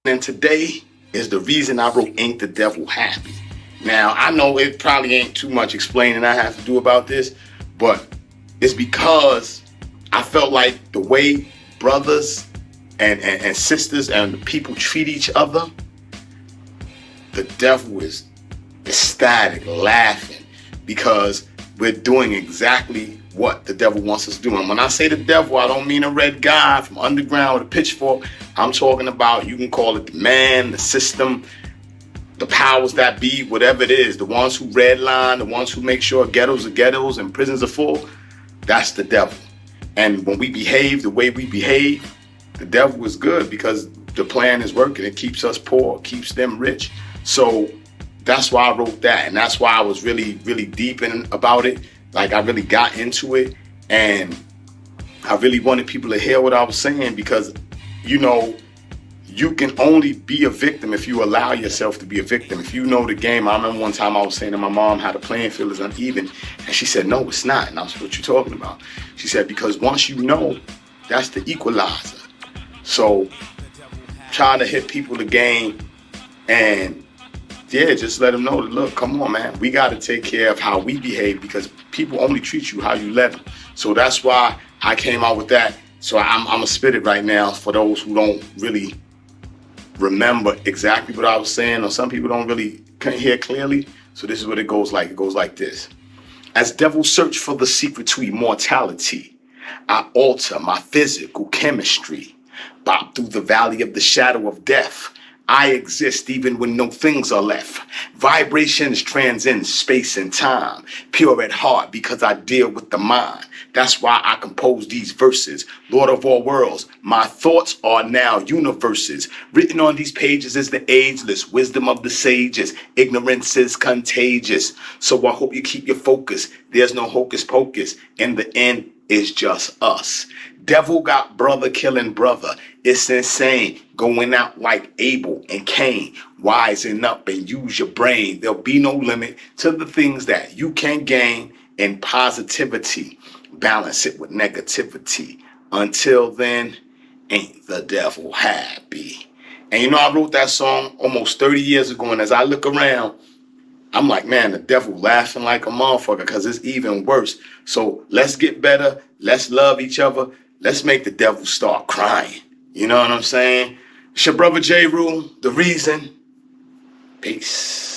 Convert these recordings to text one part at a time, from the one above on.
And today is the reason I wrote Ain't the Devil Happy. Now, I know it probably ain't too much explaining I have to do about this, but it's because I felt like the way brothers and sisters and people treat each other, the devil is ecstatic, laughing, because we're doing exactly what the devil wants us to do. And when I say the devil, I don't mean a red guy from underground with a pitchfork. I'm talking about, you can call it the man, the system, the powers that be, whatever it is, the ones who redline, the ones who make sure ghettos are ghettos and prisons are full. That's the devil. And when we behave the way we behave, the devil is good because the plan is working. It keeps us poor, keeps them rich. So that's why I wrote that. And that's why I was really, really deep in about it. Like, I really got into it, and I really wanted people to hear what I was saying, because, you know, you can only be a victim if you allow yourself to be a victim. If you know the game, I remember one time I was saying to my mom how the playing field is uneven, and she said, no, it's not. And I was, what you talking about? She said, because once you know, that's the equalizer. So trying to hit people the game, and yeah, just let them know that, look, come on, man, we got to take care of how we behave, because people only treat you how you let them. So that's why I came out with that. So I'm going to spit it right now for those who don't really remember exactly what I was saying, or some people don't really hear clearly. So this is what it goes like. It goes like this. As devils search for the secret to immortality, I alter my physical chemistry, bop through the valley of the shadow of death. I exist even when no things are left. Vibrations transcend space and time. Pure at heart because I deal with the mind. That's why I compose these verses. Lord of all worlds, my thoughts are now universes. Written on these pages is the ageless wisdom of the sages. Ignorance is contagious. So I hope you keep your focus. There's no hocus pocus. In the end, it's just us. Devil got brother killing brother. It's insane. Going out like Abel and Cain. Wisen up and use your brain. There'll be no limit to the things that you can gain in positivity. Balance it with negativity. Until then, ain't the devil happy. And you know, I wrote that song almost 30 years ago, and as I look around, I'm like, man, the devil laughing like a motherfucker, because it's even worse. So let's get better. Let's love each other. Let's make the devil start crying. You know what I'm saying? It's your brother J. Rule, The Reason. Peace.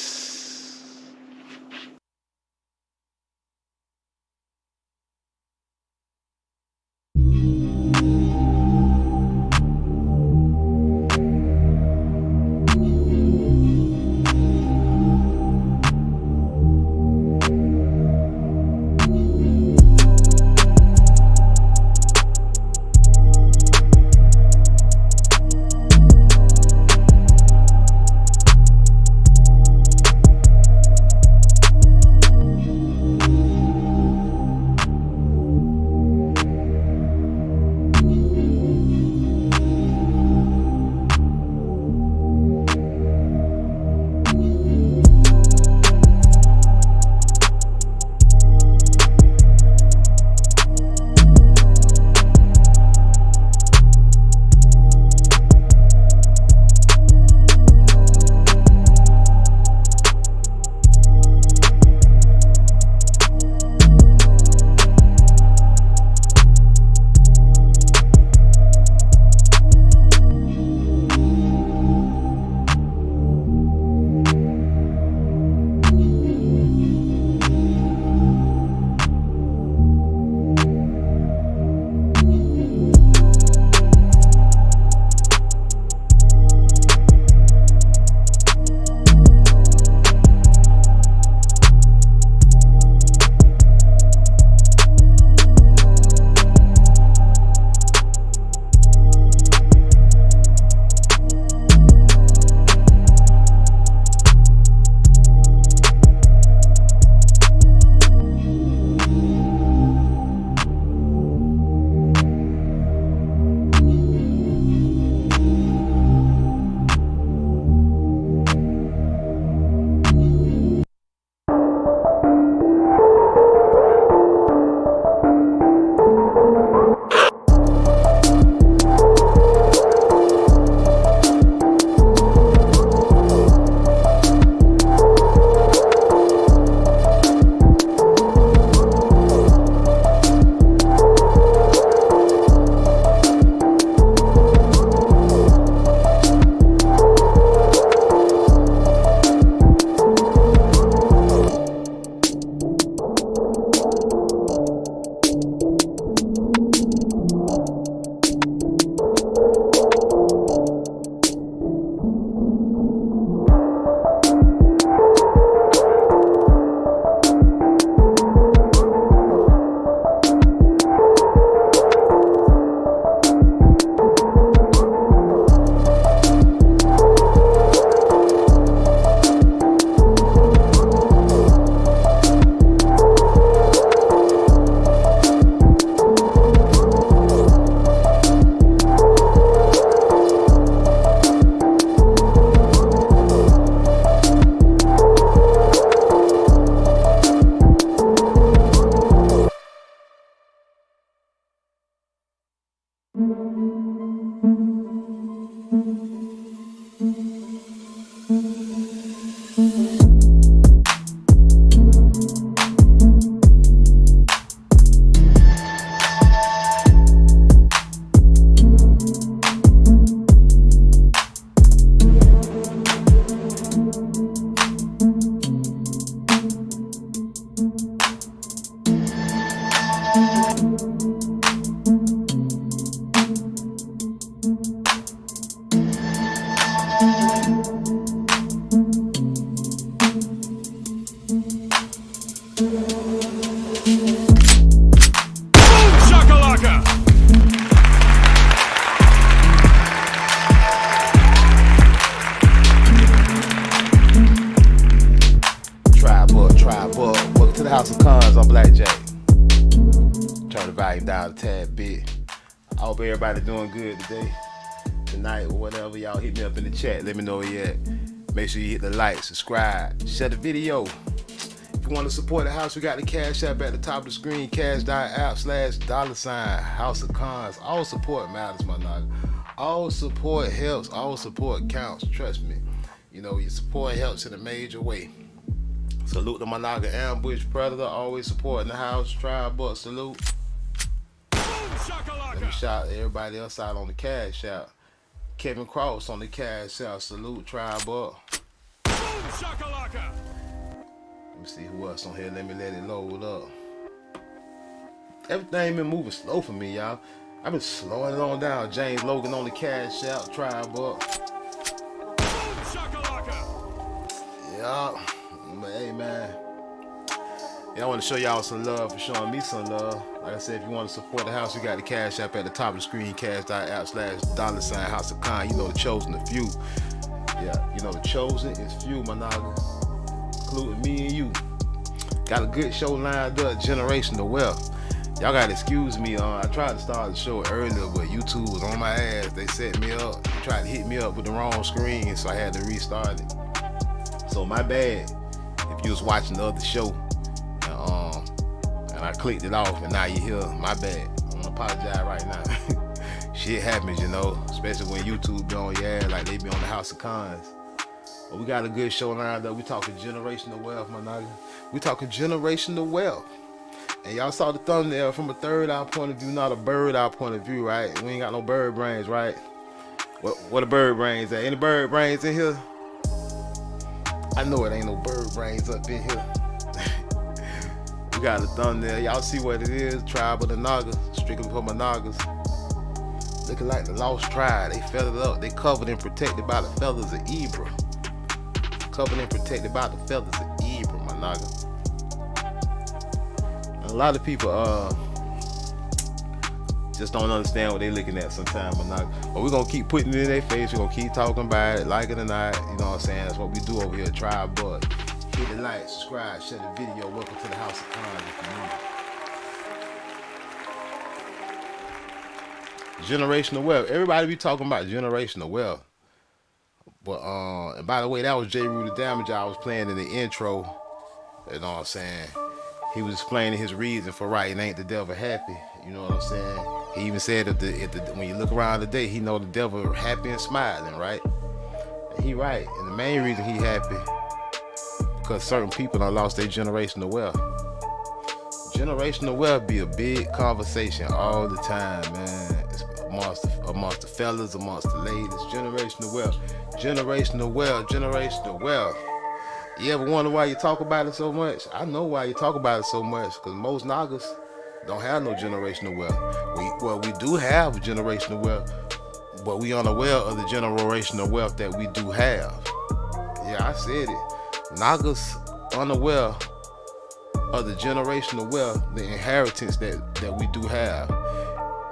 House of Cons on Blackjack. Turn the volume down a tad bit. I hope everybody doing good today, tonight, or whatever. Y'all hit me up in the chat. Let me know where you at. Make sure you hit the like, subscribe, share the video. If you want to support the house, we got the Cash App at the top of the screen. Cash.app/$ House of Cons. All support matters, my nigga. All support helps. All support counts. Trust me. You know, your support helps in a major way. Salute to my nigga Ambush Predator, always supporting the house. Tribe Buck, salute. Let me shout everybody else out on the Cash App. Kevin Cross on the Cash App, salute. Tribe Buck. Let me see who else on here. Let me let it load up. Everything been moving slow for me, y'all. I've been slowing it on down. James Logan on the Cash App. Tribe Buck. Yeah. But hey, man, I want to show y'all some love for showing me some love. Like I said, if you want to support the house, you got the Cash App at the top of the screen. Cash.app/$ House of Con. You know the chosen, the few. Yeah, you know the chosen is few, my nigga, including me and you. Got a good show lined up, Generational Wealth. Y'all gotta excuse me. I tried to start the show earlier, but YouTube was on my ass. They set me up. They tried to hit me up with the wrong screen, so I had to restart it. So my bad. If you was watching the other show and I clicked it off and now you here, my bad. I'm gonna apologize right now. Shit happens, you know, especially when YouTube be on your ass like they be on the House of Cons. But we got a good show lined up. We talking generational wealth, my nigga. We talking generational wealth. And y'all saw the thumbnail from a third eye point of view, not a bird eye point of view, right? We ain't got no bird brains, right? What a bird brains at? Any bird brains in here? I know it ain't no bird brains up in here. We got a thumbnail. Y'all see what it is. Tribe of the Nagas. Strictly for my Nagas. Looking like the lost tribe. They feathered up. They covered and protected by the feathers of Ibra. Covered and protected by the feathers of Ibra, my Naga. A lot of people just don't understand what they looking at sometimes, my Naga. But we're gonna keep putting it in their face. We're gonna keep talking about it, like it or not. You know what I'm saying? That's what we do over here, Tribe Bud. Hit the like, subscribe, share the video. Welcome to the House of Cons if you need it. Generational wealth. Everybody be talking about generational wealth. But and by the way, that was J. Rue the Damage I was playing in the intro. You know what I'm saying? He was explaining his reason for writing Ain't the Devil Happy. You know what I'm saying? He even said when you look around today, he know the devil happy and smiling, right? And he right. And the main reason he happy, because certain people done lost their generational wealth. Generational wealth be a big conversation all the time, man. It's amongst the fellas, amongst the ladies. Generational wealth. Generational wealth. Generational wealth. You ever wonder why you talk about it so much? I know why you talk about it so much, because most Nagas don't have no generational wealth. We do have generational wealth, but we unaware of the generational wealth that we do have. Yeah, I said it. Nagas unaware of the generational wealth, the inheritance that we do have.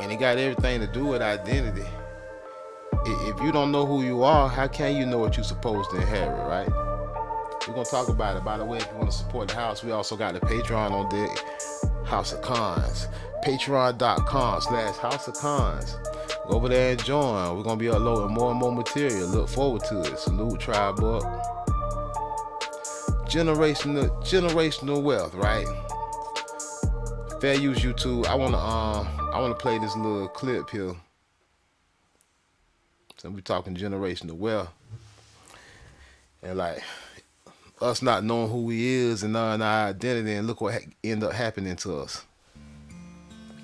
And it got everything to do with identity. If you don't know who you are, how can you know what you're supposed to inherit, right? We're going to talk about it. By the way, if you want to support the house, we also got the Patreon on deck, House of Cons. Patreon.com/House of Cons. Go over there and join. We're going to be uploading more and more material. Look forward to it. Salute, Tribe Up. Generational wealth, right? Fair use YouTube. I want to play this little clip here. So we're talking generational wealth. And like us not knowing who we is and knowing our identity, and look what end up happening to us.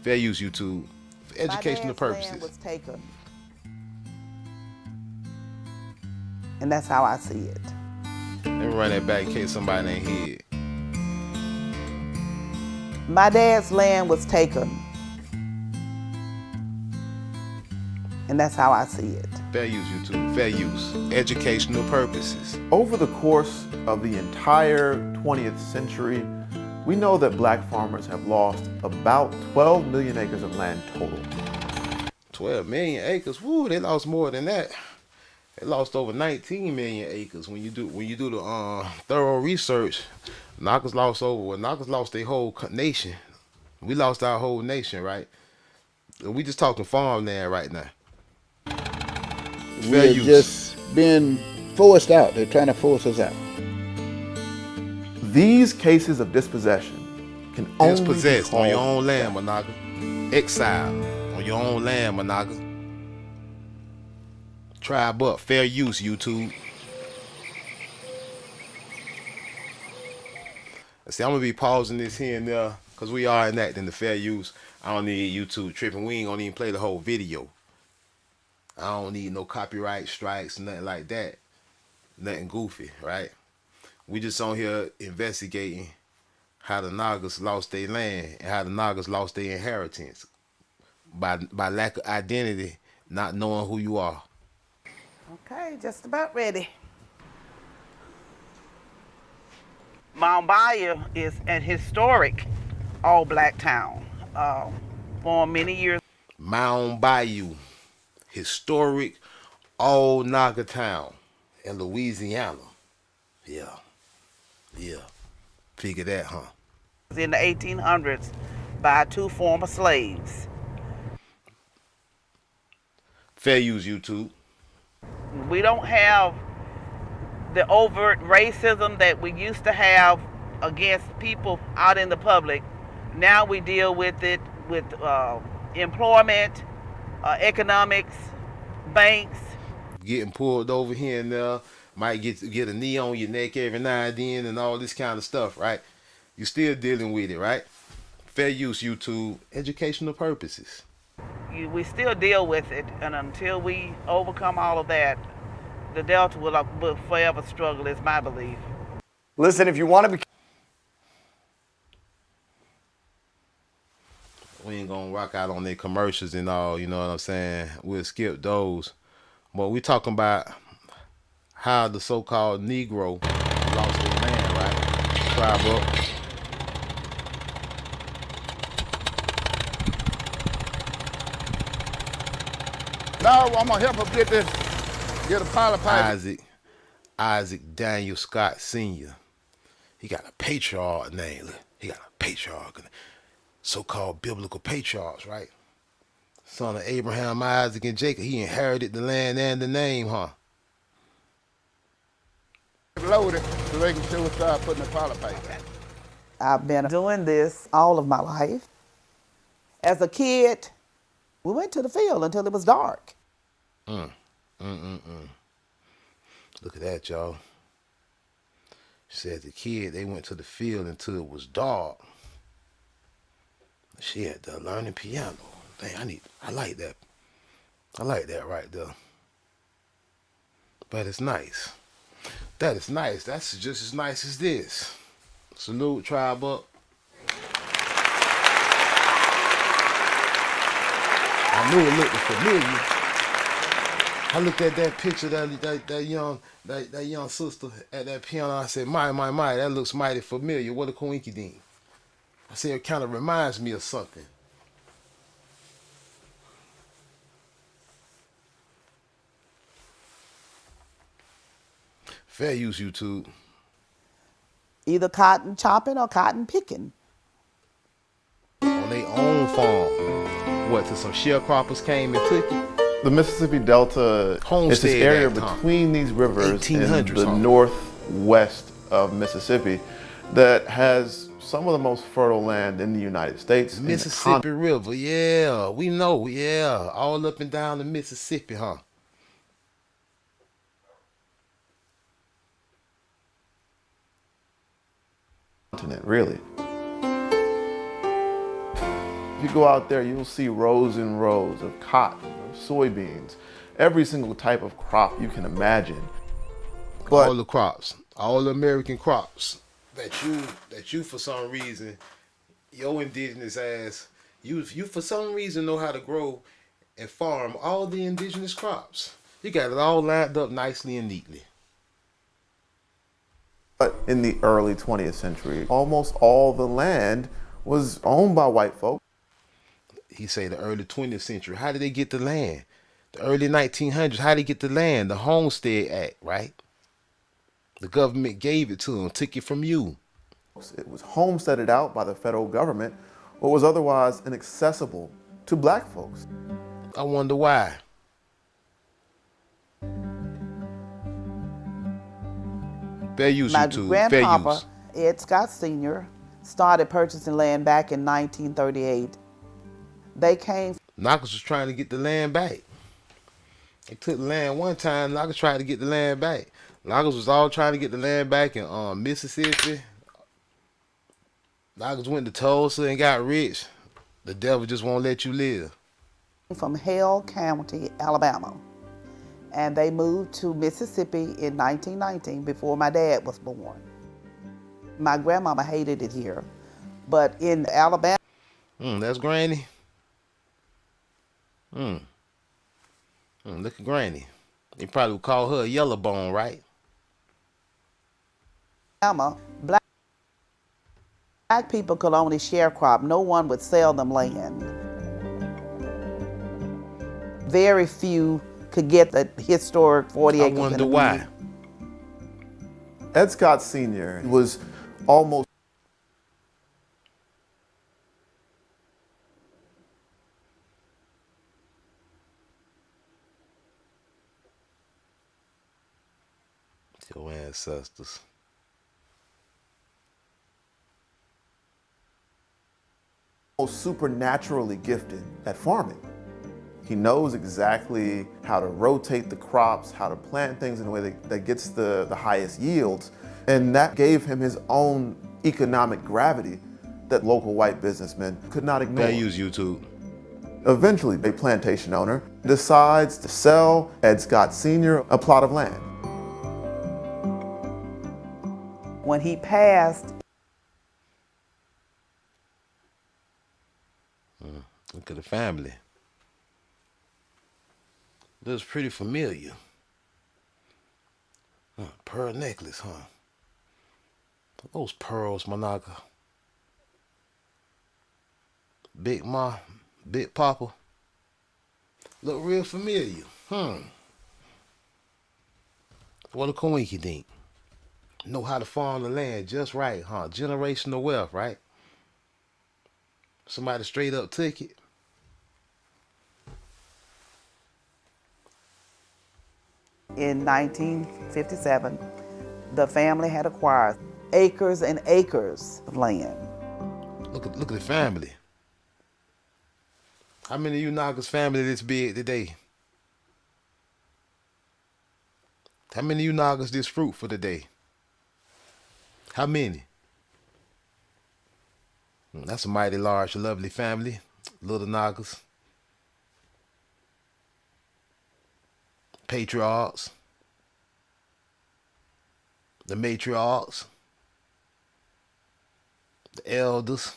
Fair use YouTube for educational purposes. Land was taken, and that's how I see it. Let me run that back in case somebody ain't hear it. My dad's land was taken, and that's how I see it. Fair use YouTube. Fair use. Educational purposes. Over the course of the entire 20th century, we know that black farmers have lost about 12 million acres of land total. 12 million acres? Woo, they lost more than that. They lost over 19 million acres when you do the thorough research. Knockers lost over. Well, Knockers lost their whole nation. We lost our whole nation, right? We just talking farmland right now. Fair We're use. just being forced out. They're trying to force us out. These cases of dispossession can only be Dispossessed on your called own land, Monaga. Exile on your own land, Monaga. Tribe up. Fair use, YouTube. See, I'm gonna be pausing this here and there because we are enacting the fair use. I don't need YouTube tripping. We ain't gonna even play the whole video. I don't need no copyright strikes, nothing like that. Nothing goofy, right? We just on here investigating how the Nagas lost their land and how the Nagas lost their inheritance by lack of identity, not knowing who you are. Okay, just about ready. Mount Bayou is an historic all-black town. For many years. Mound Bayou, historic old Naga town in Louisiana. Yeah. Figure that, huh? In the 1800s by 2 former slaves. Fair use, YouTube. We don't have the overt racism that we used to have against people out in the public. Now we deal with it with employment, economics, banks. Getting pulled over here and there, might get a knee on your neck every now and then and all this kind of stuff, right? You're still dealing with it, right? Fair use, YouTube. Educational purposes. We still deal with it, and until we overcome all of that, the Delta will forever struggle, is my belief. Listen, if you want to be... We ain't gonna rock out on their commercials and all, you know what I'm saying? We'll skip those. But we talking about how the so-called Negro lost their land, right? Tribe up. Now I'm gonna help him get a pile of pipe. Isaac Daniel Scott Sr. He got a patriarch name. Look, he got a patriarch. So-called biblical patriarchs, right? Son of Abraham, Isaac, and Jacob. He inherited the land and the name, huh? Load it so they can still start putting the pile of pipe in. I've been doing this all of my life. As a kid, we went to the field until it was dark. Look at that, y'all. She said as a kid, they went to the field until it was dark. She had to learn the piano. Dang, I like that. I like that right there. But it's nice. That is nice. That's just as nice as this. Salute, tribe up. I knew it looked familiar. I looked at that picture, that young sister at that piano. I said, my, that looks mighty familiar. What a coinkydink. I said, it kind of reminds me of something. Fair use, YouTube. Either cotton chopping or cotton picking. On their own farm. What, till some sharecroppers came and took it? The Mississippi Delta is Homestead this area Act, huh? between these rivers in 1800s, the huh? northwest of Mississippi that has some of the most fertile land in the United States. in the Mississippi River, yeah. We know, yeah. All up and down the Mississippi, huh? continent, really. If you go out there, you'll see rows and rows of cotton, of soybeans, every single type of crop you can imagine. But All the crops, all the American crops that you for some reason, your indigenous ass, you for some reason know how to grow and farm all the indigenous crops. You got it all lined up nicely and neatly. But in the early 20th century, almost all the land was owned by white folk. He say the early 20th century. How did they get the land? The early 1900s. How did they get the land? The Homestead Act, right? The government gave it to them, took it from you. It was homesteaded out by the federal government or was otherwise inaccessible to black folks. I wonder why. Fair use, My YouTube. Fair grandpapa, use. Ed Scott Sr., started purchasing land back in 1938. They came Knockers was trying to get the land back. They took the land one time. Knockers tried to get the land back. Knockers was all trying to get the land back in Mississippi. Knockers went to Tulsa and got rich. The devil just won't let you live. from Hale County, Alabama. And they moved to Mississippi in 1919 before my dad was born. My grandmama hated it here, but in Alabama. That's Granny. Look at Granny. They probably would call her a yellow bone, right? Black people could only sharecrop. No one would sell them land. Very few could get the historic 40 acres. I wonder why. Ed Scott Sr. was almost Your ancestors. supernaturally gifted at farming. He knows exactly how to rotate the crops, how to plant things in a way that gets the highest yields. And that gave him his own economic gravity that local white businessmen could not ignore. They use YouTube. Eventually, a plantation owner decides to sell Ed Scott Sr. a plot of land. When he passed, Look at the family. Looks pretty familiar. Pearl necklace, huh? Those pearls, Monaca. Big Ma, Big Papa. Look real familiar. What a coinky dink. Know how to farm the land just right, huh? Generational wealth, right? Somebody straight up took it. in 1957, the family had acquired acres and acres of land. Look at the family. How many of you Knockers family this big today? How many of you Knockers this fruit for today? How many? That's a mighty large, lovely family. Little Knockers. Patriarchs. The matriarchs. The elders.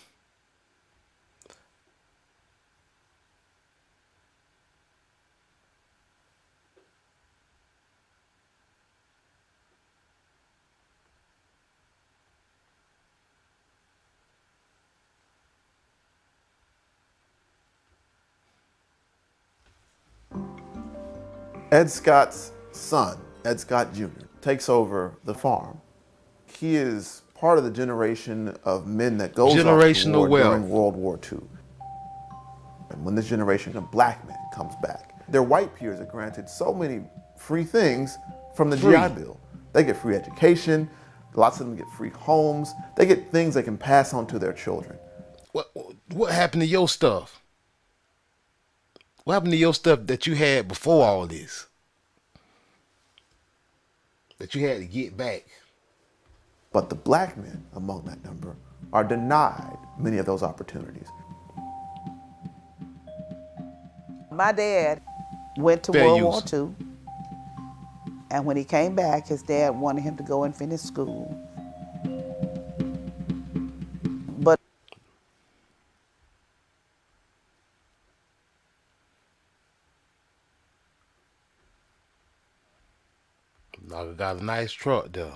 Ed Scott's son, Ed Scott Jr., takes over the farm. He is part of the generation of men that goes off to war during World War II. And when this generation of black men comes back, their white peers are granted so many free things from the GI Bill. They get free education, lots of them get free homes, they get things they can pass on to their children. What happened to your stuff? What happened to your stuff that you had before all this? That you had to get back? But the black men among that number are denied many of those opportunities. My dad went to World War II, and when he came back, his dad wanted him to go and finish school. But I got a nice truck there.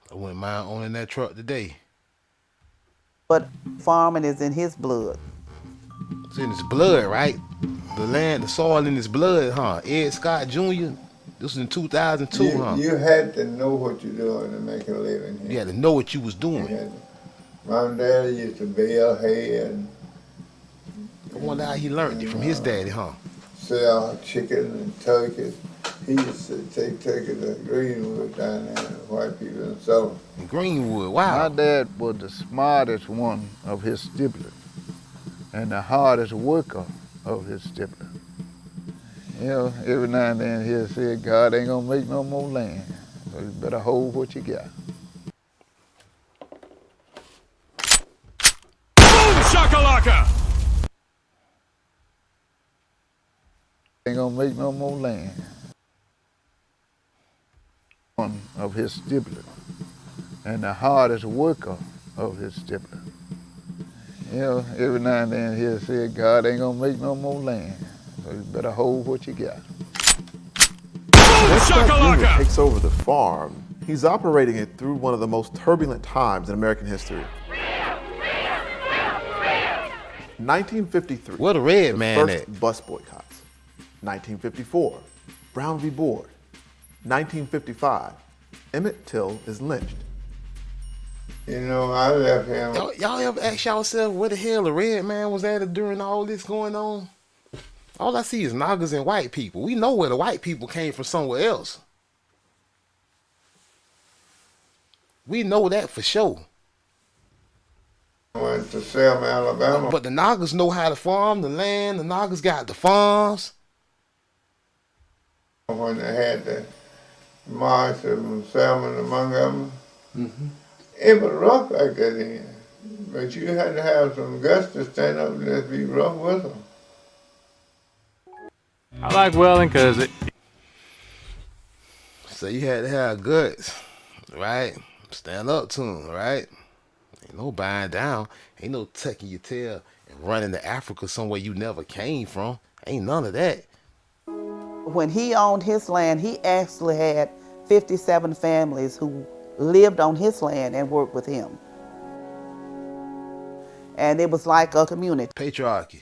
I wouldn't mind owning that truck today. But farming is in his blood. It's in his blood, right? The land, the soil in his blood, huh? Ed Scott Jr., This was in 2002, huh? You had to know what you're doing to make a living here. You had to know what you was doing. Mom and Daddy used to bale hay and I wonder how he learned it from his daddy, huh? Sell chicken and turkeys. He used to take turkeys to Greenwood down there, white people and sell them. In Greenwood, wow. My dad was the smartest one of his siblings and the hardest worker of his siblings. You know, every now and then he'll say, God ain't gonna make no more land, so you better hold what you got. Boom shakalaka! Ain't gonna make no more land. One of his siblings and the hardest worker of his siblings. You know, every now and then he'll say, God ain't gonna make no more land, so you better hold what you got. Ed Scott Jr. takes over the farm. He's operating it through one of the most turbulent times in American history. 1953. What a red man first at? Bus boycotts. 1954. Brown v. Board. 1955. Emmett Till is lynched. You know, I left him. Y'all ever ask yourself where the hell the red man was at during all this going on? All I see is Nagas and white people. We know where the white people came from somewhere else. We know that for sure. I went to Selma, Alabama. But the Nagas know how to farm the land. The Nagas got the farms. When they had the march from Selma to Montgomery, it was rough back then. But you had to have some guts to stand up and just be rough with them. I like welding because it. So you had to have guts, right? Stand up to them, right? Ain't no buying down. Ain't no tucking your tail and running to Africa somewhere you never came from. Ain't none of that. When he owned his land, he actually had 57 families who lived on his land and worked with him. And it was like a community. Patriarchy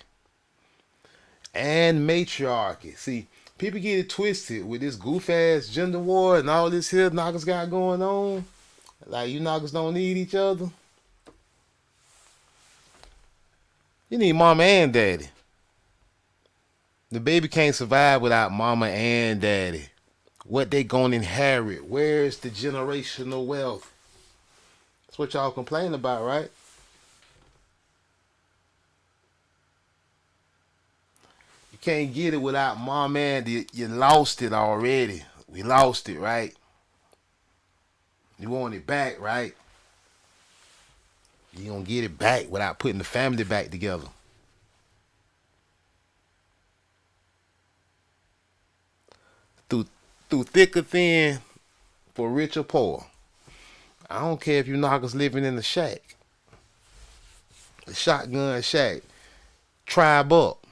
and matriarchy. See, people get it twisted with this goof ass gender war and all this here Nagas got going on. Like, you Nagas don't need each other. You need mama and daddy. The baby can't survive without mama and daddy. What they gonna inherit? Where's the generational wealth? That's what y'all complain about, right? You can't get it without mom and daddy. You lost it already. We lost it, right? You want it back, right? You gonna get it back without putting the family back together. Through thick or thin, for rich or poor. I don't care if you Nagas living in the shack. The shotgun shack. Tribe up.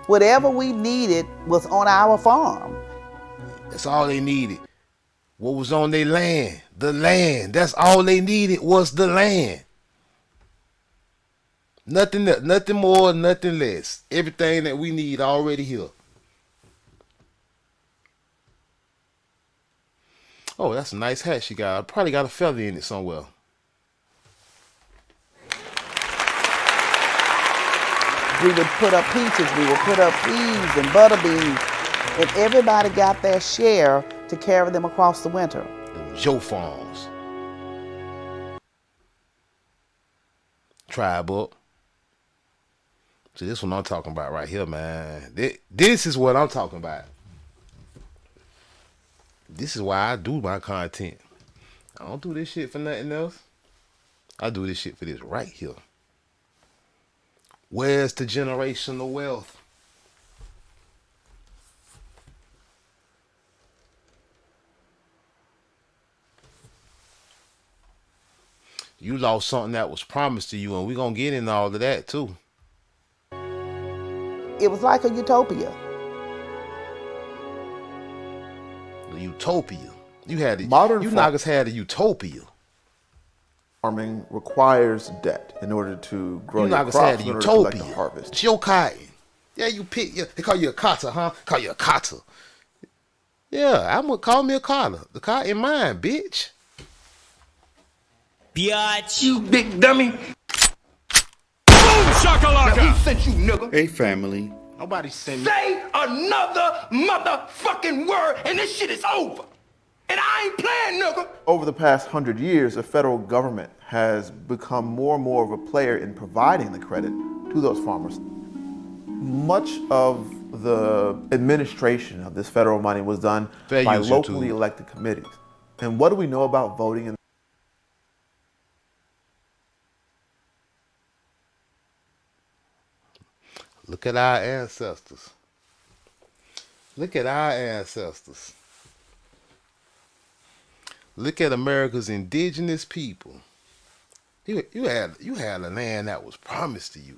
Whatever we needed was on our farm. That's all they needed. What was on their land? The land. That's all they needed was the land. Nothing more, nothing less. Everything that we need already here. Oh, that's a nice hat she got. I probably got a feather in it somewhere. We would put up peaches, we would put up peas and butter beans, and everybody got their share to carry them across the winter. Joe Farms. Tribe up. See, this one I'm talking about right here, man. This is what I'm talking about. This is why I do my content. I don't do this shit for nothing else. I do this shit for this right here. Where's the generational wealth? You lost something that was promised to you, and we're going to get into all of that, too. It was like a utopia. The utopia. You had Modern you Nagas had a utopia. farming requires debt in order to grow You your like I crops, said, in order to collect utopia. the harvest. It's your cotton. Yeah, you pick. Yeah, they call you a cotter, huh? Call you a cotter. Yeah, I'm gonna call me a cotter. The cotton mine, bitch. Biatch. You big dummy. Boom shakalaka. Now who sent you, nigga? Hey, family. Nobody sent me. Say another motherfucking word and this shit is over. And I ain't playing, nigga. Over the past 100 years, the federal government has become more and more of a player in providing the credit to those farmers. Much of the administration of this federal money was done by locally elected committees. And what do we know about voting in? Look at our ancestors. Look at our ancestors. Look at America's indigenous people. You had a land that was promised to you.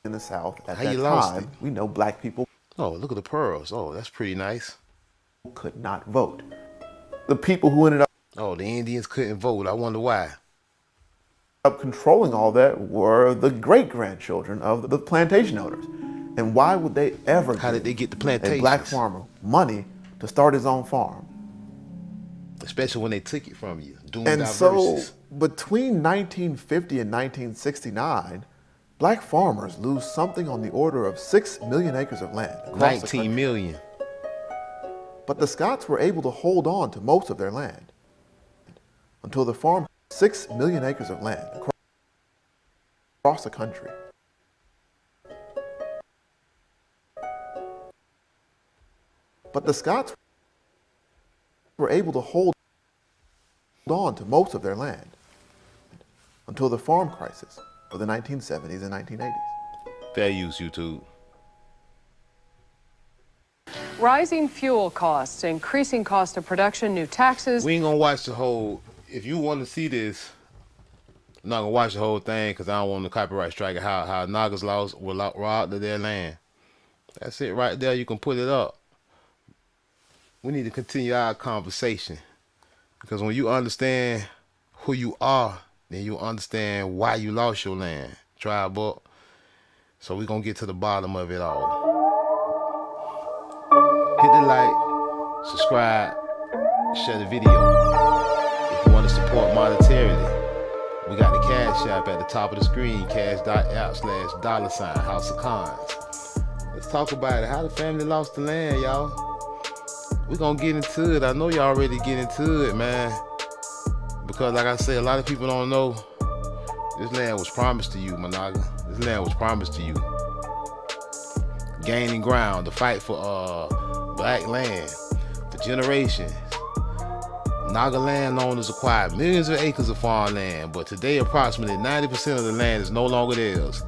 In the South at that time, we know black people. Oh, look at the pearls. Oh, that's pretty nice. Could not vote. The people who ended up. Oh, the Indians couldn't vote. I wonder why. Up controlling all that were the great-grandchildren of the plantation owners. And why would they ever How did they get the plantations? A black farmer money to start his own farm? Especially when they took it from you. And so between 1950 and 1969, black farmers lose something on the order of 6 million acres of land. 19 million. But the Scots were able to hold on to most of their land until the farm 6 million acres of land across the country. But the Scots were able to hold on to most of their land until the farm crisis of the 1970s and 1980s. Fair use, YouTube. Rising fuel costs, increasing cost of production, new taxes. We ain't gonna watch the whole. If you want to see this, I'm not gonna watch the whole thing because I don't want the copyright strike. How Nagas were robbed of their land. That's it right there. You can put it up. We need to continue our conversation because when you understand who you are, then you understand why you lost your land, Tribe Up. So we're gonna get to the bottom of it all. Hit the like, subscribe, share the video. If you want to support monetarily, we got the Cash App at the top of the screen, cash.app/$ House of Cons. Let's talk about it. How the family lost the land, y'all. We're gonna get into it. I know y'all already get into it, man. Because like I said, a lot of people don't know this land was promised to you, Managa. This land was promised to you. Gaining ground, the fight for black land for generations. Naga landowners acquired millions of acres of farmland, but today approximately 90% of the land is no longer theirs,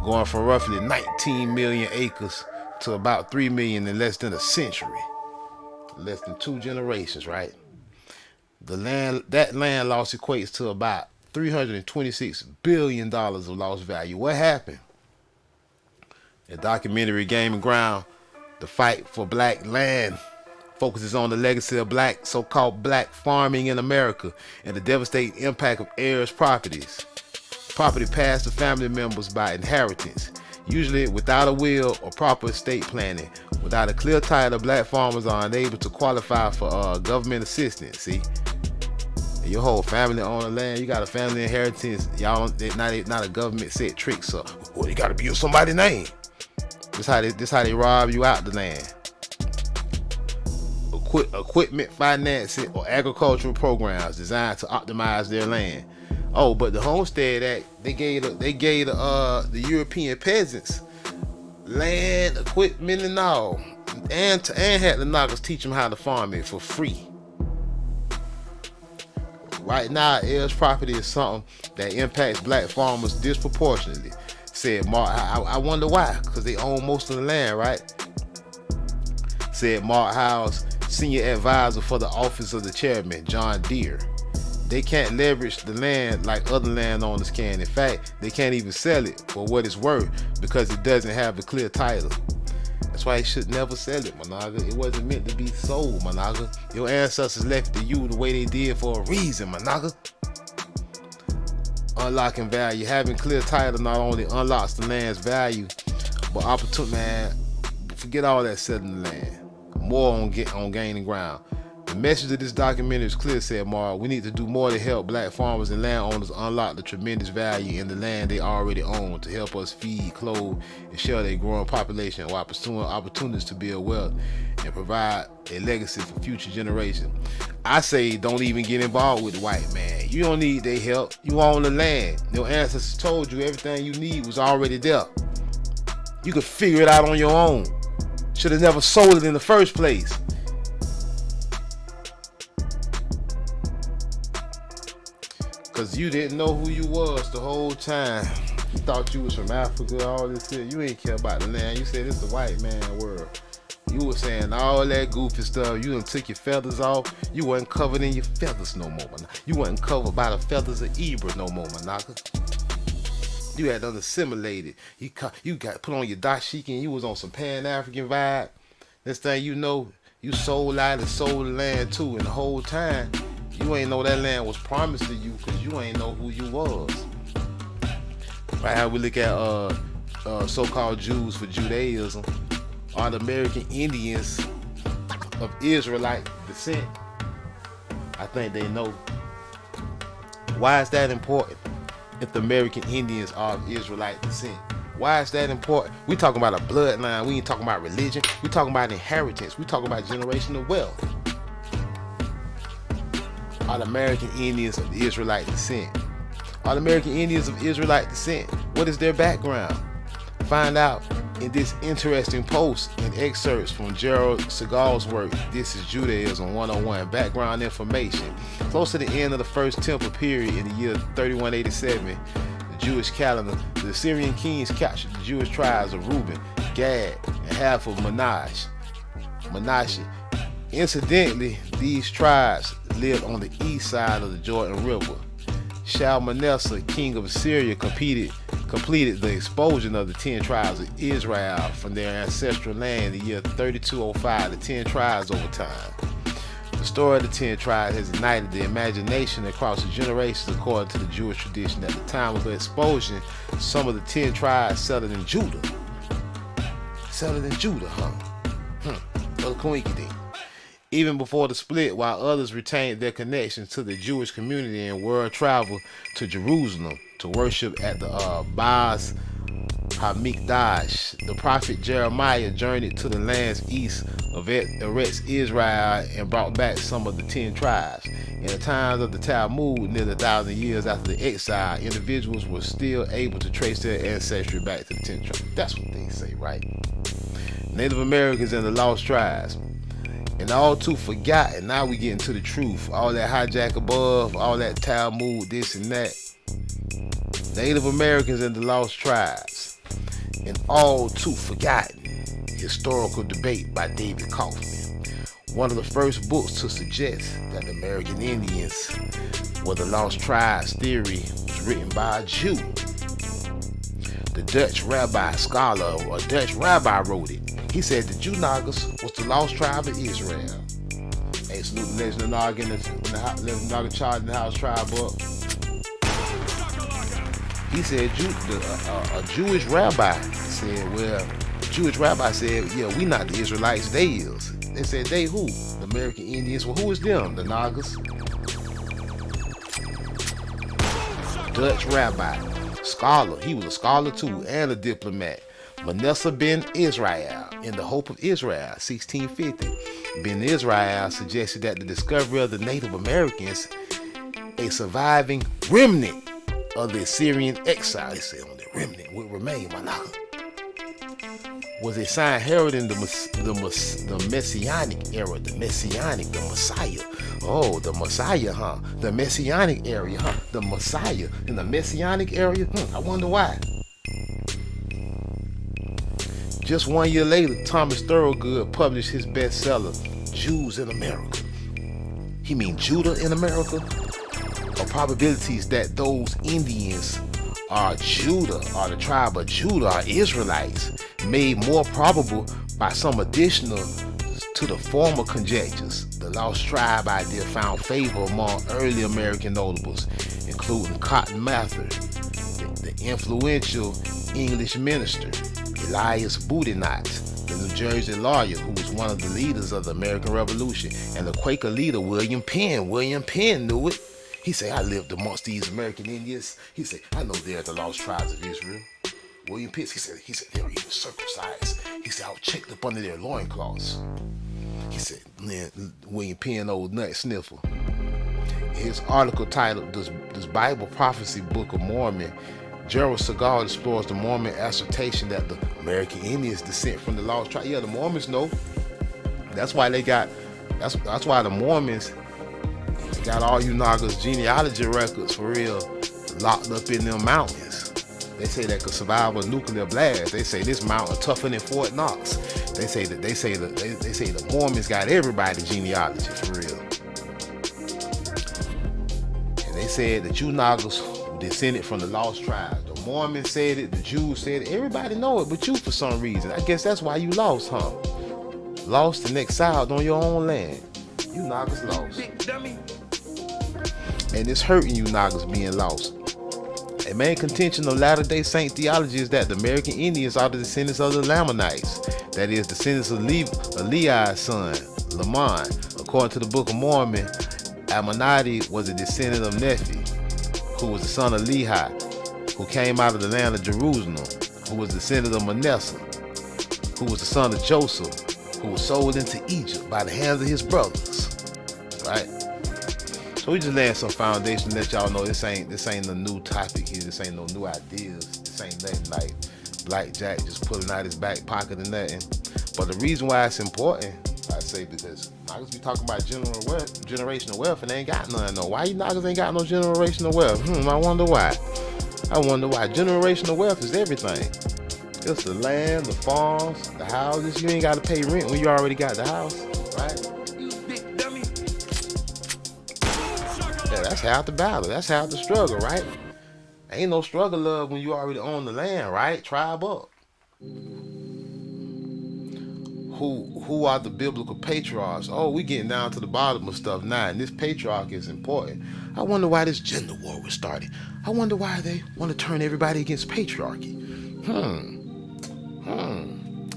going from roughly 19 million acres to about 3 million in less than a century. Less than 2 generations, right? That land loss equates to about $326 billion of lost value. What happened? The documentary Gaining Ground, the fight for black land, focuses on the legacy of so-called black farming in America and the devastating impact of heirs' properties. Property passed to family members by inheritance, usually without a will or proper estate planning. Without a clear title, black farmers are unable to qualify for government assistance. See, and your whole family own the land. You got a family inheritance. Y'all not a government set trick. So, well, you got to be with somebody's name. This how they rob you out the land. Equipment financing or agricultural programs designed to optimize their land. Oh, but the Homestead Act, they gave the European peasants land, equipment, and all, and had the Nagas teach them how to farm it for free. Right now, heirs' property is something that impacts black farmers disproportionately, said Mark. I wonder why, because they own most of the land, right? Said Mark Howes, senior advisor for the office of the chairman, John Deere. They can't leverage the land like other landowners can. In fact, they can't even sell it for what it's worth because it doesn't have a clear title. That's why you should never sell it, Managa. It wasn't meant to be sold, Managa. Your ancestors left it to you the way they did for a reason, Managa. Unlocking value. Having clear title not only unlocks the land's value, but opportunity, man. Forget all that selling the land. More on gaining ground. The message of this documentary is clear, said Marr. We need to do more to help black farmers and landowners unlock the tremendous value in the land they already own, to help us feed, clothe, and shelter their growing population while pursuing opportunities to build wealth and provide a legacy for future generations. I say don't even get involved with the white man. You don't need their help. You own the land. Your ancestors told you everything you need was already there. You could figure it out on your own. Should have never sold it in the first place. Cause you didn't know who you was the whole time. You thought you was from Africa, all this shit. You ain't care about the land. You said it's the white man world. You were saying all that goofy stuff. You done took your feathers off. You wasn't covered in your feathers no more, man. You wasn't covered by the feathers of Ibra no more, Manaka. You had done assimilated. You got put on your dashiki and you was on some Pan-African vibe. This thing you know, you sold out and sold the land too. And the whole time, you ain't know that land was promised to you because you ain't know who you was. Right how we look at so-called Jews for Judaism, are the American Indians of Israelite descent. I think they know. Why is that important? If the American Indians are of Israelite descent, why is that important? We talking about a bloodline. We ain't talking about religion. We talking about inheritance. We talking about generational wealth. Are the American Indians of Israelite descent? Are the American Indians of Israelite descent? What is their background? Find out in this interesting post and excerpts from Gerald Segal's work, This is Judaism 101, background information. Close to the end of the First Temple period in the year 3187, the Jewish calendar, the Assyrian kings captured the Jewish tribes of Reuben, Gad, and half of Manasseh. Incidentally, these tribes lived on the east side of the Jordan River. Shalmaneser, king of Assyria, completed the expulsion of the 10 tribes of Israel from their ancestral land in the year 3205, the 10 tribes over time. The story of the 10 tribes has ignited the imagination across the generations according to the Jewish tradition. At the time of the expulsion, some of the 10 tribes settled in Judah. Well, Koinkidin. Even before the split, while others retained their connections to the Jewish community and world travel to Jerusalem to worship at the Baz HaMikdash, the prophet Jeremiah journeyed to the lands east of Eretz Israel and brought back some of the 10 tribes. In the times of the Talmud, nearly 1,000 years after the exile, individuals were still able to trace their ancestry back to the 10 tribes. That's what they say, right? Native Americans and the lost tribes. And all too forgotten. Now we get into the truth. All that hijack above, all that Talmud, this and that. Native Americans and the lost tribes. And all too forgotten. Historical debate by David Kaufman. One of the first books to suggest that the American Indians were the lost tribes theory was written by a Jew. The Dutch rabbi scholar, or Dutch rabbi, wrote it. He said the Jew Nagas was the lost tribe of Israel. Hey, salute the legend of Naga in the Naga child in the house tribe up. He said a Jewish rabbi said, yeah, we not the Israelites, they is. They said, they who? The American Indians. Well, who is them? The Nagas. Dutch rabbi, scholar. He was a scholar too, and a diplomat. Manasseh ben Israel, in The Hope of Israel, 1650. Ben Israel suggested that the discovery of the Native Americans, a surviving remnant of the Assyrian exile, they say on the remnant would remain, was a sign heralding the Messianic era, the Messiah. Oh, the Messiah, huh? The Messianic area, huh? The Messiah in the Messianic area? I wonder why. Just 1 year later, Thomas Thorogood published his bestseller, Jews in America. He means Judah in America? Or probabilities that those Indians are Judah, are the tribe of Judah, are Israelites, made more probable By some additional to the former conjectures, the lost tribe idea found favor among early American notables, including Cotton Mather, the influential English minister, Elias Boudinot, the New Jersey lawyer who was one of the leaders of the American Revolution, and the Quaker leader William Penn. William Penn knew it. He said, I lived amongst these American Indians. He said, I know they're the lost tribes of Israel. William Penn, he said they were even circumcised. He said, I was checked up under their loincloths. He said, William Penn, old nut sniffer. His article titled, This Bible Prophecy Book of Mormon, Gerald Segal explores the Mormon assertion that the American Indians descend from the lost tribe. Yeah, the Mormons know. That's why that's why the Mormons got all you Nagas genealogy records for real locked up in them mountains. They say that could survive a nuclear blast. They say this mountain tougher than Fort Knox. They say the Mormons got everybody genealogy for real. And they said that you Nagas descended from the lost tribe. The Mormons said it, the Jews said it, everybody know it but you for some reason. I guess that's why you lost, huh? Lost and exiled on your own land. You Nagas lost. And it's hurting you Nagas being lost. A main contention of Latter-day Saint theology is that the American Indians are the descendants of the Lamanites, that is, descendants of Lehi's son, Lamon. According to the Book of Mormon, Ammonite was a descendant of Nephi, who was the son of Lehi, who came out of the land of Jerusalem, who was the descendant of Manasseh, who was the son of Joseph, who was sold into Egypt by the hands of his brothers. Right? So we just laying some foundation to let y'all know this ain't a new topic here. This ain't no new ideas. This ain't nothing like Black Jack just pulling out his back pocket and nothing. But the reason why it's important, I say, because Nagas be talking about generational wealth and they ain't got none. No, why you Nagas ain't got no generational wealth? I wonder why. Generational wealth is everything. It's the land, the farms, the houses. You ain't got to pay rent when you already got the house, right? Yeah, that's half the battle. That's half the struggle, right? Ain't no struggle love when you already own the land, right? Tribe up. Who are the biblical patriarchs? Oh, we getting down to the bottom of stuff now, and this patriarch is important. I wonder why this gender war was started. I wonder why they want to turn everybody against patriarchy.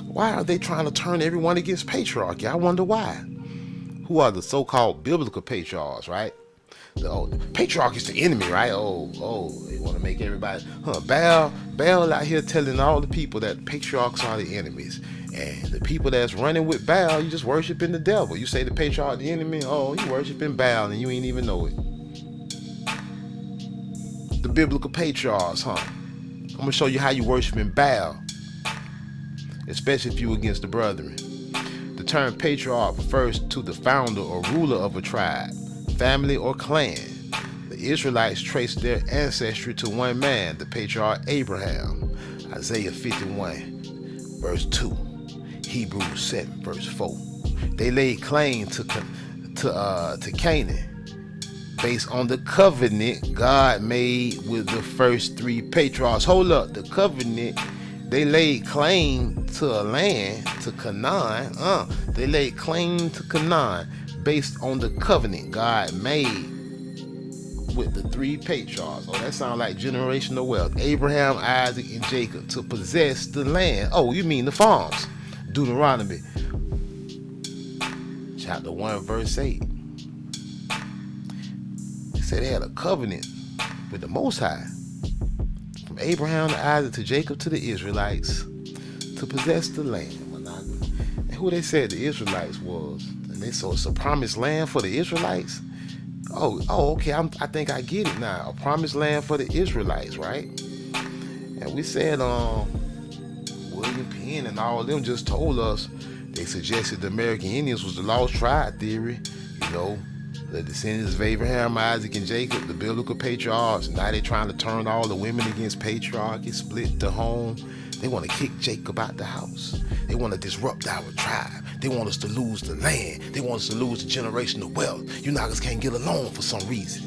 Why are they trying to turn everyone against patriarchy? I wonder why. Who are the so-called biblical patriarchs, right? The patriarch is the enemy, right? They want to make everybody, Baal out here telling all the people that patriarchs are the enemies. And the people that's running with Baal, you just worshiping the devil. You say the patriarch the enemy, you worshiping Baal and you ain't even know it. The biblical patriarchs, I'm gonna show you how you worshiping Baal, especially if you against the brethren. The term patriarch refers to the founder or ruler of a tribe, family, or clan. The Israelites traced their ancestry to one man, the patriarch Abraham. Isaiah 51, verse 2. Hebrews 7, verse 4. They laid claim to Canaan based on the covenant God made with the first three patriarchs. Hold up, the covenant. They laid claim to a land, to Canaan. They laid claim to Canaan based on the covenant God made with the three patriarchs. That sounds like generational wealth. Abraham, Isaac, and Jacob to possess the land. You mean the farms. Deuteronomy chapter 1, verse 8. It said they had a covenant with the Most High. From Abraham to Isaac to Jacob to the Israelites to possess the land. And who they said the Israelites was. And they saw it's a promised land for the Israelites. Okay, I think I get it now. A promised land for the Israelites, right? And we said, William Penn and all of them just told us, they suggested the American Indians was the lost tribe theory. The descendants of Abraham, Isaac, and Jacob, the biblical patriarchs. Now they're trying to turn all the women against patriarchy, split the home. They want to kick Jacob out the house. They want to disrupt our tribe. They want us to lose the land. They want us to lose the generational wealth. You Nagas can't get along for some reason.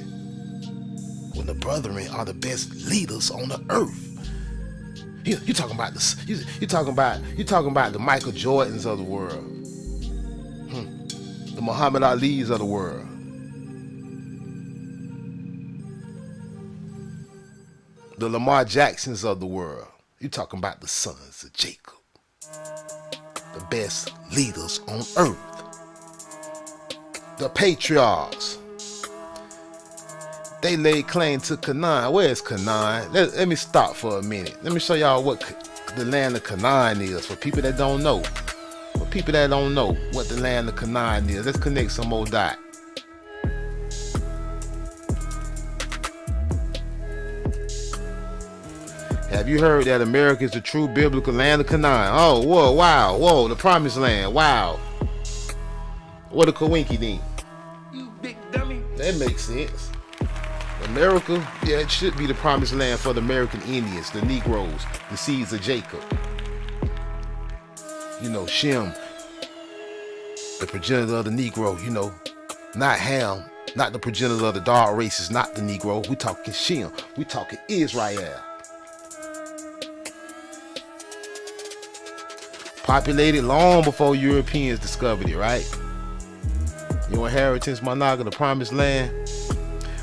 When the brethren are the best leaders on the earth. You talking about the you talking about the Michael Jordans of the world, the Muhammad Ali's of the world, the Lamar Jacksons of the world. You talking about the sons of Jacob, the best leaders on earth, the patriarchs. They laid claim to Canaan. Where is Canaan? Let me stop for a minute. Let me show y'all what the land of Canaan is for people that don't know. For people that don't know what the land of Canaan is, let's connect some more dot. Have you heard that America is the true biblical land of Canaan? Oh, whoa, wow, whoa, the promised land, wow. What a coinky dink. You big dummy. That makes sense. America, yeah, it should be the promised land for the American Indians, the Negroes, the seeds of Jacob. You know, Shem, the progenitor of the Negro, you know, not Ham, not the progenitor of the dark races, not the Negro. We talking Shem, we talking Israel. Populated long before Europeans discovered it, right? Your inheritance, Managa, the promised land.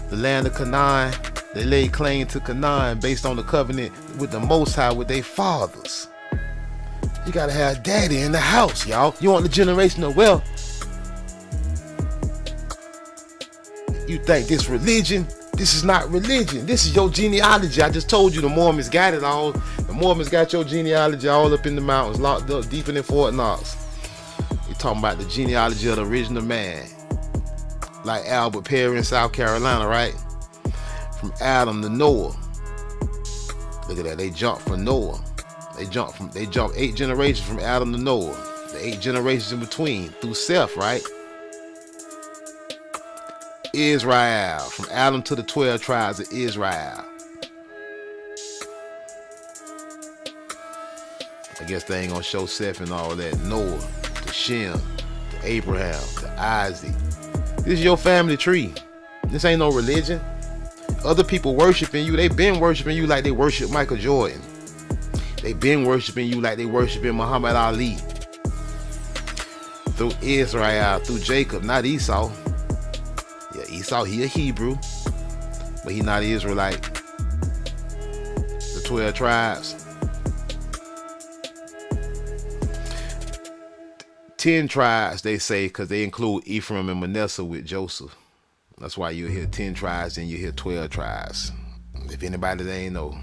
The land of Canaan, they laid claim to Canaan based on the covenant with the Most High with their fathers. You gotta have daddy in the house, y'all. You want the generational wealth? You think this religion? This is not religion. This is your genealogy. I just told you the Mormons got it all. The Mormons got your genealogy all up in the mountains, locked up deeper than Fort Knox. You're talking about the genealogy of the original man. Like Albert Perry in South Carolina, right? From Adam to Noah. Look at that, they jumped from Noah. They jumped 8 generations from Adam to Noah. The 8 generations in between through Seth, right? Israel, from Adam to the 12 tribes of Israel. I guess they ain't gonna show Seth and all that. Noah, to Shem, to Abraham, to Isaac. This is your family tree. This ain't no religion. Other people worshiping you, they been worshiping you like they worship Michael Jordan. They been worshiping you like they worshiping Muhammad Ali. Through Israel, through Jacob, not Esau. Yeah, Esau, he a Hebrew, but he not Israelite. The 12 tribes. 10 tribes, they say, because they include Ephraim and Manasseh with Joseph. That's why you hear 10 tribes and you hear 12 tribes. If anybody they ain't know,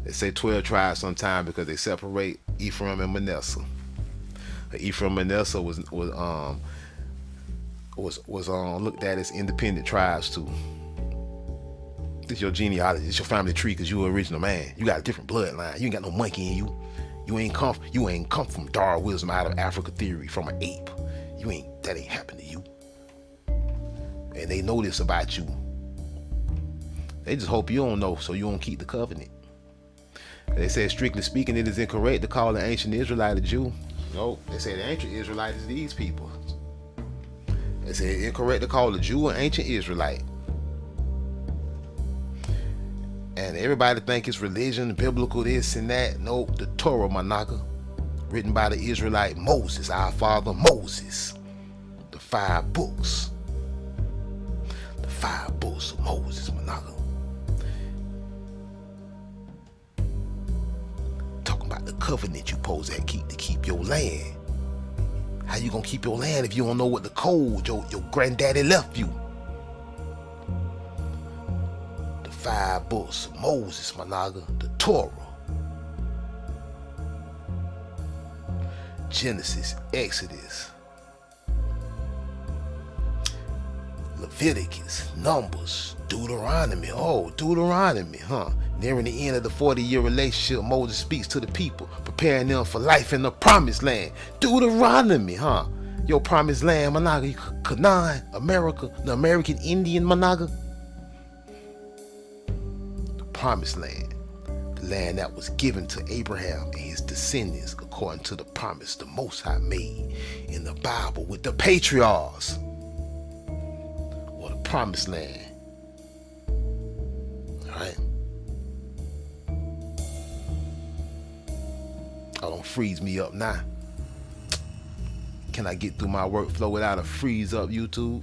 they say 12 tribes sometimes because they separate Ephraim and Manasseh. Ephraim and Manasseh was looked at as independent tribes too. This is your genealogy, it's your family tree because you an original man. You got a different bloodline. You ain't got no monkey in you. You ain't come from Darwinism out of Africa theory from an ape. That ain't happened to you. And they know this about you. They just hope you don't know so you don't keep the covenant. They said, strictly speaking, it is incorrect to call an ancient Israelite a Jew. No, they say the ancient Israelite is these people. They say it's incorrect to call a Jew an ancient Israelite. And everybody think it's religion, biblical, this and that. No, the Torah, Managa, written by the Israelite Moses, our father Moses. The 5 books. The 5 books of Moses, Managa. Talking about the covenant you supposed to keep your land. How you gonna keep your land if you don't know what the code your granddaddy left you? 5 books of Moses, Managa, the Torah. Genesis, Exodus, Leviticus, Numbers, Deuteronomy. Oh, Deuteronomy, huh? Nearing the end of the 40-year relationship, Moses speaks to the people, preparing them for life in the promised land. Deuteronomy, huh? Your promised land, Managa, Canaan, America, the American Indian, Managa. Promised land, the land that was given to Abraham and his descendants according to the promise the Most High made in the Bible with the patriarchs, or the promised land. All right. Oh, don't freeze me up now. Can I get through my workflow without a freeze up, YouTube?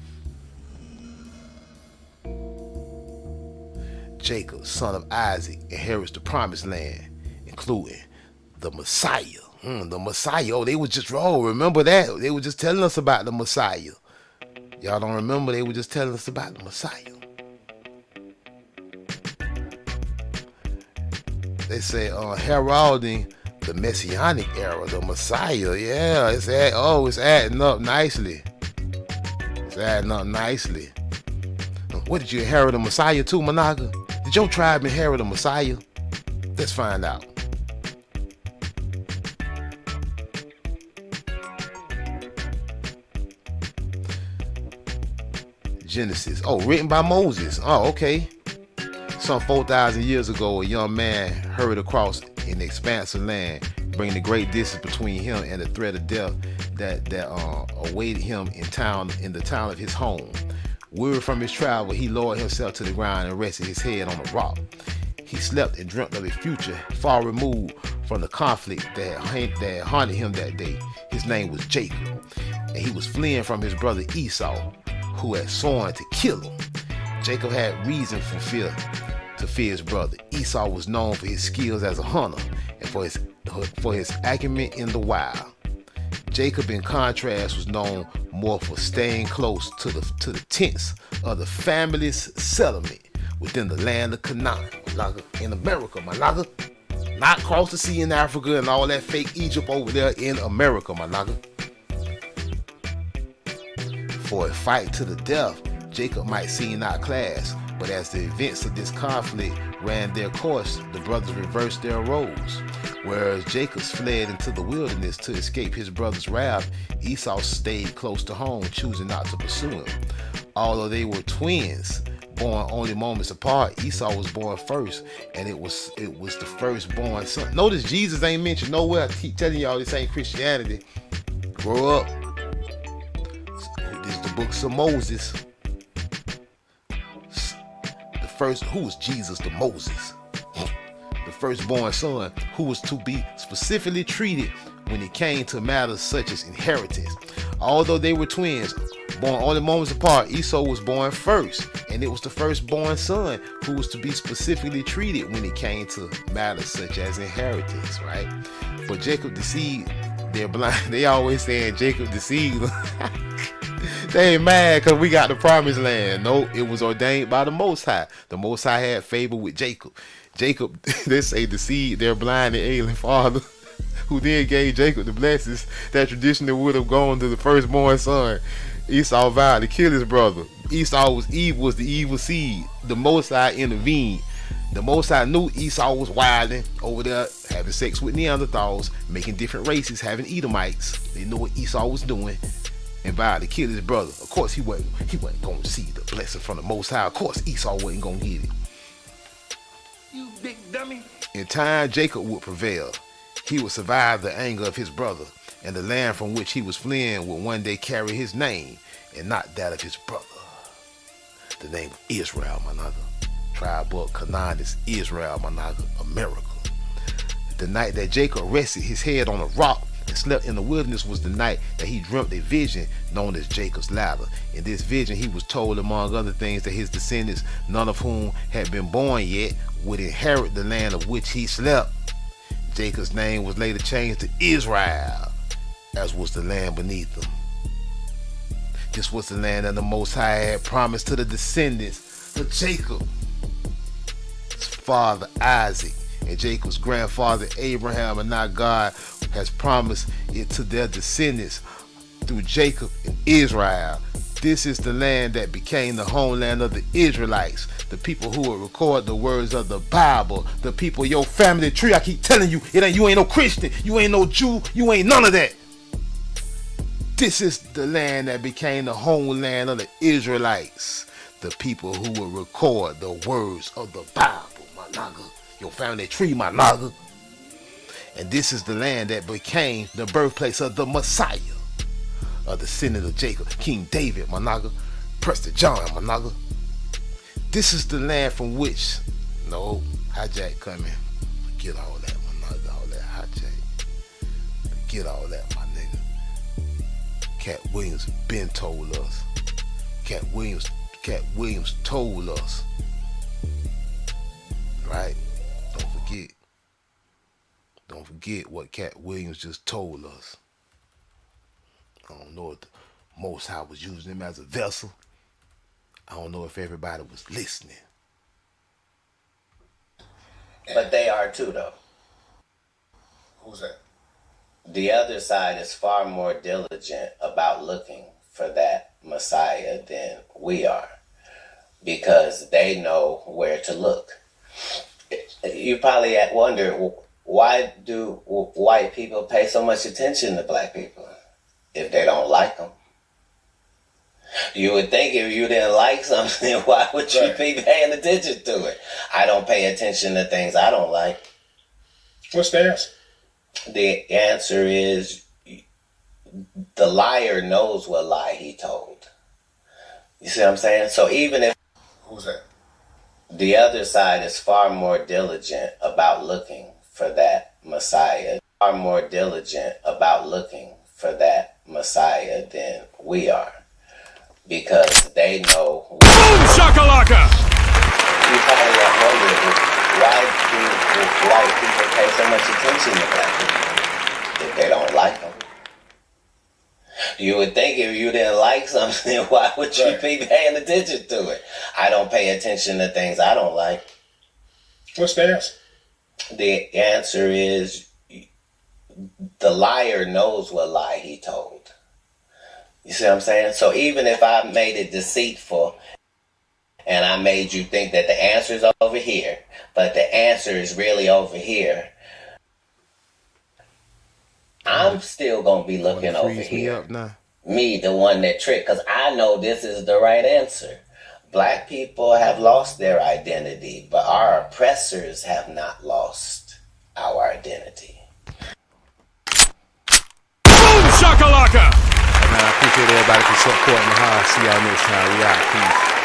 Jacob, son of Isaac, inherits the promised land, including the Messiah. The Messiah. Oh, they was just remember that? They were just telling us about the Messiah. Y'all don't remember? They were just telling us about the Messiah. They say heralding the Messianic era, the Messiah. Yeah, it's adding up nicely. It's adding up nicely. What did you inherit the Messiah to, Managa? Did your tribe inherit the Messiah? Let's find out. Genesis. Oh, written by Moses. Oh, okay. Some 4,000 years ago, a young man hurried across an expanse of land, bringing the great distance between him and the threat of death that awaited him in the town of his home. Weary from his travel, he lowered himself to the ground and rested his head on a rock. He slept and dreamt of a future far removed from the conflict that had haunted him that day. His name was Jacob, and he was fleeing from his brother Esau, who had sworn to kill him. Jacob had reason to fear his brother. Esau was known for his skills as a hunter and for his acumen in the wild. Jacob, in contrast, was known more for staying close to the tents of the family's settlement within the land of Canaan, in America, Managa. Not across the sea in Africa and all that fake Egypt over there in America, Managa. For a fight to the death, Jacob might seem outclassed, but as the events of this conflict ran their course, the brothers reversed their roles. Whereas Jacob fled into the wilderness to escape his brother's wrath, Esau stayed close to home, choosing not to pursue him. Although they were twins, born only moments apart, Esau was born first, and it was the firstborn son. Notice Jesus ain't mentioned nowhere. I keep telling y'all this ain't Christianity. Grow up. This is the books of Moses. Who was Jesus to Moses? The firstborn son, who was to be specifically treated when it came to matters such as inheritance. Although they were twins, born only moments apart, Esau was born first, and it was the firstborn son who was to be specifically treated when it came to matters such as inheritance, right? But Jacob deceived their blind. They always saying Jacob deceived them. They ain't mad because we got the promised land. No, it was ordained by the Most High. The Most High had favor with Jacob. Jacob, they say, deceived their blind and alien father, who then gave Jacob the blessings that traditionally would have gone to the firstborn son. Esau vowed to kill his brother. Esau was evil, was the evil seed. The Most High intervened. The Most High knew Esau was wilding over there, having sex with Neanderthals, making different races, having Edomites. They knew what Esau was doing, and vowed to kill his brother. Of course, he wasn't going to see the blessing from the Most High. Of course, Esau wasn't going to get it. You big dummy. In time, Jacob would prevail. He would survive the anger of his brother, and the land from which he was fleeing would one day carry his name, and not that of his brother. The name of Israel, Managa. Tribe of Canaan is Israel, Managa, America. The night that Jacob rested his head on a rock and slept in the wilderness was the night that he dreamt a vision known as Jacob's ladder. In this vision, he was told, among other things, that his descendants, none of whom had been born yet, would inherit the land of which he slept. Jacob's name was later changed to Israel, as was the land beneath him. This was the land that the Most High had promised to the descendants of Jacob, his father Isaac, and Jacob's grandfather Abraham, and now God has promised it to their descendants through Jacob and Israel. This is the land that became the homeland of the Israelites, the people who will record the words of the Bible, the people, your family tree. I keep telling you, you ain't no Christian, you ain't no Jew, you ain't none of that. This is the land that became the homeland of the Israelites, the people who will record the words of the Bible, my naga. Your family tree, my naga. And this is the land that became the birthplace of the Messiah, of the descendant of Jacob, King David, my naga, Preston John, my naga. This is the land from which, no, hijack coming. Forget all that, my naga, all that hijack. forget all that, my nigga. Cat Williams been told us. Cat Williams told us. Right? Don't forget what Cat Williams just told us. I don't know if the Most High was using him as a vessel. I don't know if everybody was listening. But they are too, though. Who's that? The other side is far more diligent about looking for that Messiah than we are, because they know where to look. You probably wonder, why do white people pay so much attention to black people if they don't like them? You would think if you didn't like something, why would you be paying attention to it? I don't pay attention to things I don't like. What's the answer? The answer is the liar knows what lie he told. You see what I'm saying? So even if... Who's that? The other side is far more diligent about looking for that Messiah. Far more diligent about looking for that Messiah than we are, because they know. Boom shakalaka! You probably wonder, why do white people pay so much attention to black people if they don't like them? You would think if you didn't like something, why would you be paying attention to it? I don't pay attention to things I don't like. What's the answer? The answer is the liar knows what lie he told. You see what I'm saying? So even if I made it deceitful and I made you think that the answer is over here, but the answer is really over here, I'm still going to be looking over here. Me, the one that tricked, because I know this is the right answer. Black people have lost their identity, but our oppressors have not lost our identity. Boom shakalaka! Man, I appreciate everybody for supporting the house. See y'all next time. We out. Peace.